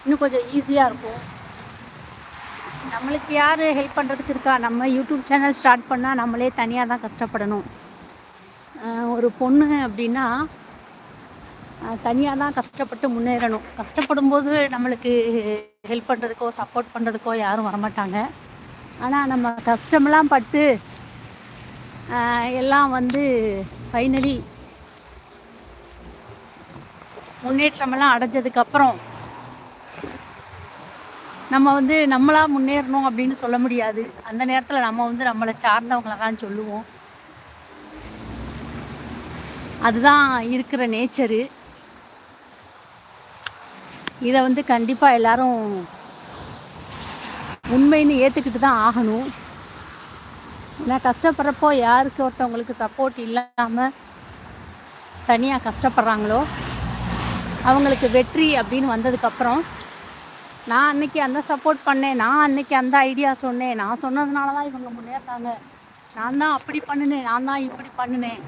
இன்னும் கொஞ்சம் ஈஸியாக இருக்கும். நம்மளுக்கு யார் ஹெல்ப் பண்ணுறதுக்கு இருக்கா? நம்ம யூடியூப் சேனல் ஸ்டார்ட் பண்ணால் நம்மளே தனியாக தான் கஷ்டப்படணும். ஒரு பொண்ணு அப்படின்னா தனியாக தான் கஷ்டப்பட்டு முன்னேறணும். கஷ்டப்படும்போது நம்மளுக்கு ஹெல்ப் பண்ணுறதுக்கோ சப்போர்ட் பண்ணுறதுக்கோ யாரும் வரமாட்டாங்க. ஆனால் நம்ம கஷ்டமெல்லாம் பட்டு எல்லாம் ஃபைனலி முன்னேற்றமெல்லாம் அடைஞ்சதுக்கப்புறம் நம்ம நம்மளாக முன்னேறணும் அப்படின்னு சொல்ல முடியாது. அந்த நேரத்தில் நம்ம நம்மளை சார்ந்தவங்களை தான் சொல்லுவோம். அதுதான் இருக்கிற நேச்சரு. இதை கண்டிப்பாக எல்லாரும் உண்மைன்னு ஏற்றுக்கிட்டு தான் ஆகணும். ஏன்னா கஷ்டப்படுறப்போ யாருக்கு ஒருத்தவங்களுக்கு சப்போர்ட் இல்லாமல் தனியாக கஷ்டப்படுறாங்களோ அவங்களுக்கு வெற்றி அப்படின்னு வந்ததுக்கப்புறம், நான் அன்னைக்கு அந்த சப்போர்ட் பண்ணேன், நான் அன்னைக்கு அந்த ஐடியா சொன்னேன், நான் சொன்னதுனால தான் இவங்க முன்னேறாங்க, நான் தான் அப்படி பண்ணினேன், நான் தான் இப்படி பண்ணினேன்